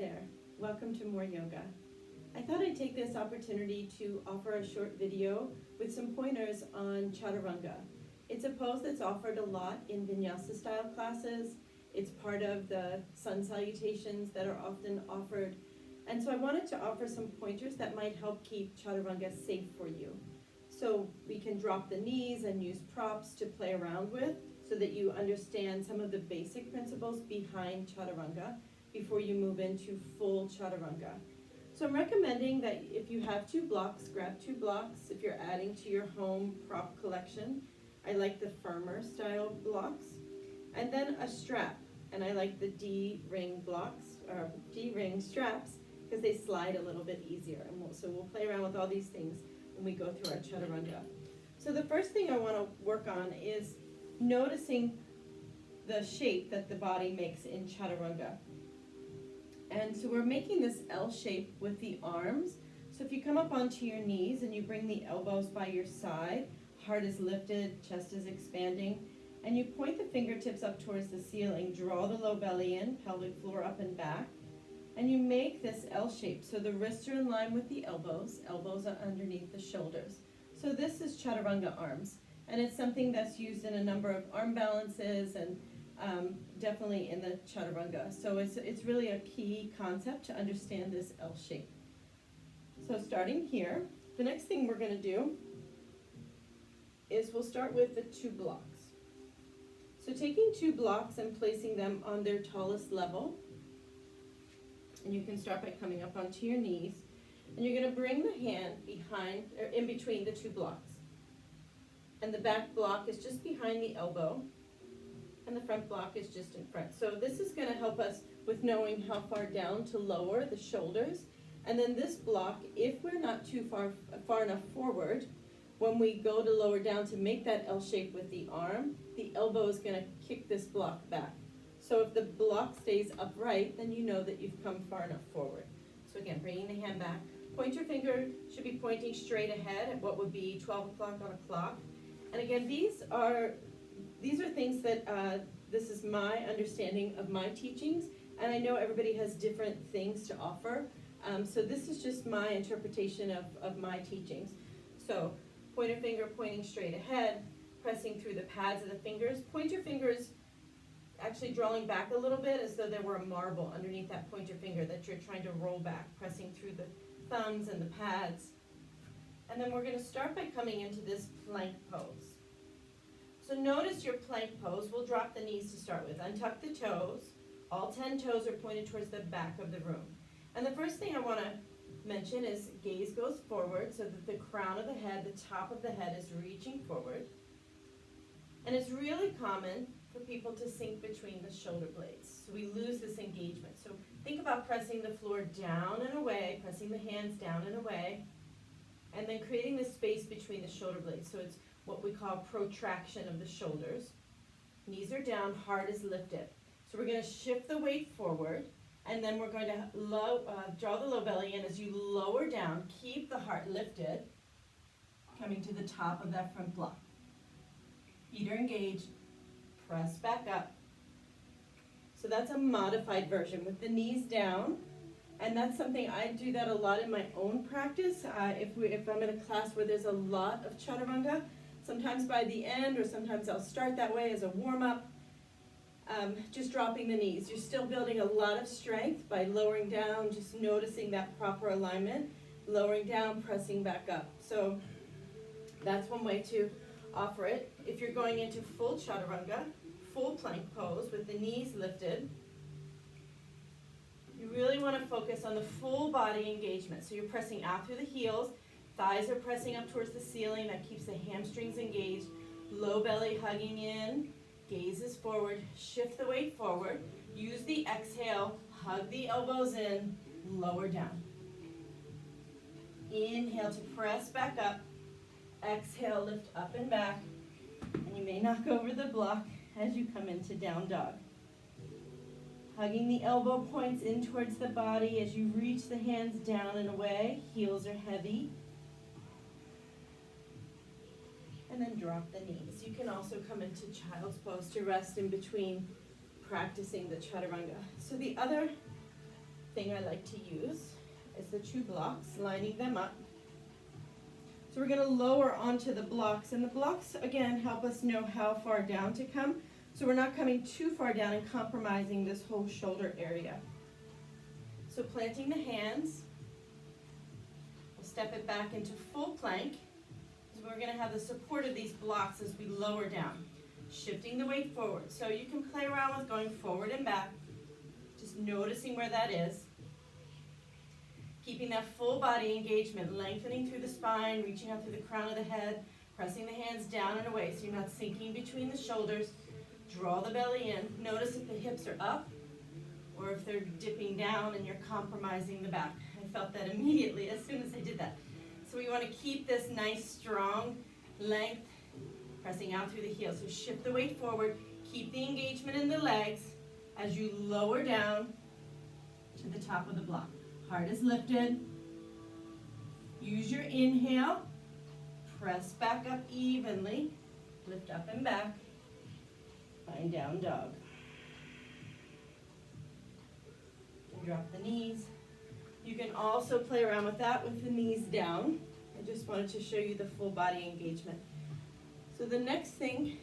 there, welcome to More Yoga. I thought I'd take this opportunity to offer a short video with some pointers on Chaturanga. It's a pose that's offered a lot in Vinyasa style classes. It's part of the sun salutations that are often offered. And so I wanted to offer some pointers that might help keep Chaturanga safe for you. So we can drop the knees and use props to play around with so that you understand some of the basic principles behind Chaturanga before you move into full Chaturanga. So I'm recommending that if you have 2 blocks, grab 2 blocks. If you're adding to your home prop collection, I like the firmer style blocks. And then a strap, and I like the D-ring blocks, or D-ring straps, because they slide a little bit easier. And so we'll play around with all these things when we go through our Chaturanga. So the first thing I want to work on is noticing the shape that the body makes in Chaturanga. And so we're making this L shape with the arms. So if you come up onto your knees and you bring the elbows by your side, heart is lifted, chest is expanding, and you point the fingertips up towards the ceiling, draw the low belly in, pelvic floor up and back, and you make this L shape. So the wrists are in line with the elbows are underneath the shoulders. So this is Chaturanga arms, and it's something that's used in a number of arm balances and definitely in the Chaturanga. So it's really a key concept to understand this L shape. So starting here, the next thing we're going to do is we'll start with the 2 blocks. So taking 2 blocks and placing them on their tallest level, and you can start by coming up onto your knees, and you're going to bring the hand behind or in between the 2 blocks. And the back block is just behind the elbow, and the front block is just in front. So this is going to help us with knowing how far down to lower the shoulders. And then this block, if we're not too far enough forward, when we go to lower down to make that L shape with the arm, the elbow is going to kick this block back. So if the block stays upright, then you know that you've come far enough forward. So again, bringing the hand back. Pointer finger should be pointing straight ahead at what would be 12 o'clock on a clock. And again, these are things that, this is my understanding of my teachings, and I know everybody has different things to offer. So this is just my interpretation of my teachings. So pointer finger pointing straight ahead, pressing through the pads of the fingers. Pointer fingers actually drawing back a little bit as though there were a marble underneath that pointer finger that you're trying to roll back, pressing through the thumbs and the pads. And then we're going to start by coming into this plank pose. So notice your plank pose. We'll drop the knees to start with. Untuck the toes. All 10 toes are pointed towards the back of the room. And the first thing I want to mention is gaze goes forward so that the crown of the head, the top of the head is reaching forward. And it's really common for people to sink between the shoulder blades. So we lose this engagement. So think about pressing the floor down and away, pressing the hands down and away, and then creating this space between the shoulder blades. So it's what we call protraction of the shoulders. Knees are down, heart is lifted. So we're going to shift the weight forward, and then we're going to draw the low belly in as you lower down. Keep the heart lifted, coming to the top of that front block. Feet are engaged, press back up. So that's a modified version with the knees down. And that's something I do that a lot in my own practice. If I'm in a class where there's a lot of Chaturanga, sometimes by the end or sometimes I'll start that way as a warm-up, just dropping the knees. You're still building a lot of strength by lowering down, just noticing that proper alignment, lowering down, pressing back up. So that's one way to offer it. If you're going into full Chaturanga, full plank pose with the knees lifted, you really want to focus on the full body engagement. So you're pressing out through the heels, thighs are pressing up towards the ceiling, that keeps the hamstrings engaged, low belly hugging in, gaze is forward, shift the weight forward, use the exhale, hug the elbows in, lower down. Inhale to press back up, exhale, lift up and back, and you may knock over the block as you come into down dog. Hugging the elbow points in towards the body as you reach the hands down and away. Heels are heavy. And then drop the knees. You can also come into child's pose to rest in between practicing the Chaturanga. So the other thing I like to use is the 2 blocks, lining them up. So we're going to lower onto the blocks, and the blocks again help us know how far down to come, so we're not coming too far down and compromising this whole shoulder area. So planting the hands, we'll step it back into full plank. So we're going to have the support of these blocks as we lower down, shifting the weight forward. So you can play around with going forward and back, just noticing where that is. Keeping that full body engagement, lengthening through the spine, reaching out through the crown of the head, pressing the hands down and away so you're not sinking between the shoulders. Draw the belly in. Notice if the hips are up or if they're dipping down and you're compromising the back. I felt that immediately as soon as I did that. So we want to keep this nice, strong length, pressing out through the heels. So shift the weight forward. Keep the engagement in the legs as you lower down to the top of the block. Heart is lifted. Use your inhale. Press back up evenly. Lift up and back. Find down dog. Drop the knees. You can also play around with that with the knees down. I just wanted to show you the full body engagement. So the next thing,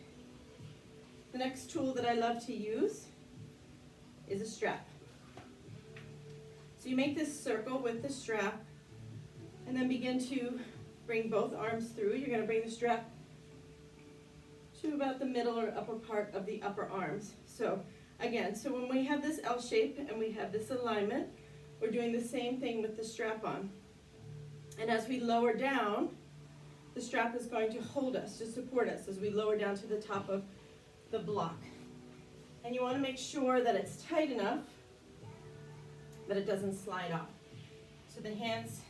the next tool that I love to use is a strap. So you make this circle with the strap and then begin to bring both arms through. You're going to bring the strap to about the middle or upper part of the upper arms. So again, so when we have this L shape and we have this alignment, we're doing the same thing with the strap on. And as we lower down, the strap is going to hold us, to support us as we lower down to the top of the block. And you want to make sure that it's tight enough that it doesn't slide off. So the hands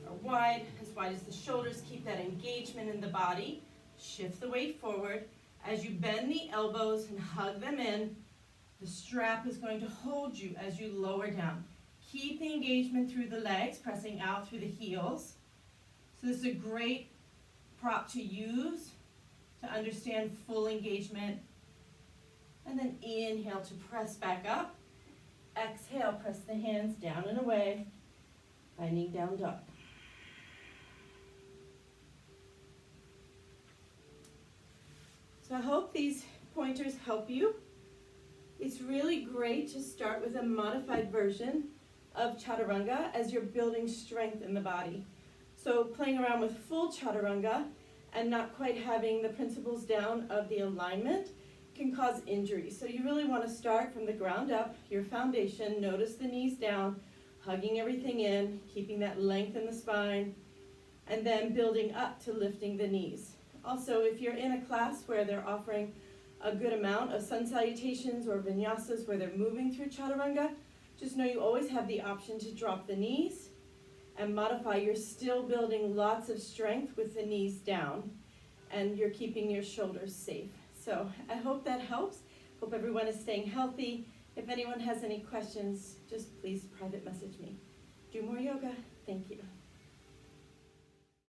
are wide as the shoulders. Keep that engagement in the body. Shift the weight forward. As you bend the elbows and hug them in, the strap is going to hold you as you lower down. Keep the engagement through the legs, pressing out through the heels. So this is a great prop to use to understand full engagement. And then inhale to press back up. Exhale, press the hands down and away, finding down dog. So I hope these pointers help you. It's really great to start with a modified version of Chaturanga as you're building strength in the body. So playing around with full Chaturanga and not quite having the principles down of the alignment can cause injury. So you really want to start from the ground up, your foundation. Notice the knees down, hugging everything in, keeping that length in the spine, and then building up to lifting the knees. Also, if you're in a class where they're offering a good amount of sun salutations or vinyasas where they're moving through Chaturanga, just know you always have the option to drop the knees and modify. You're still building lots of strength with the knees down, and you're keeping your shoulders safe. So I hope that helps. Hope everyone is staying healthy. If anyone has any questions, just please private message me. Do more yoga. Thank you.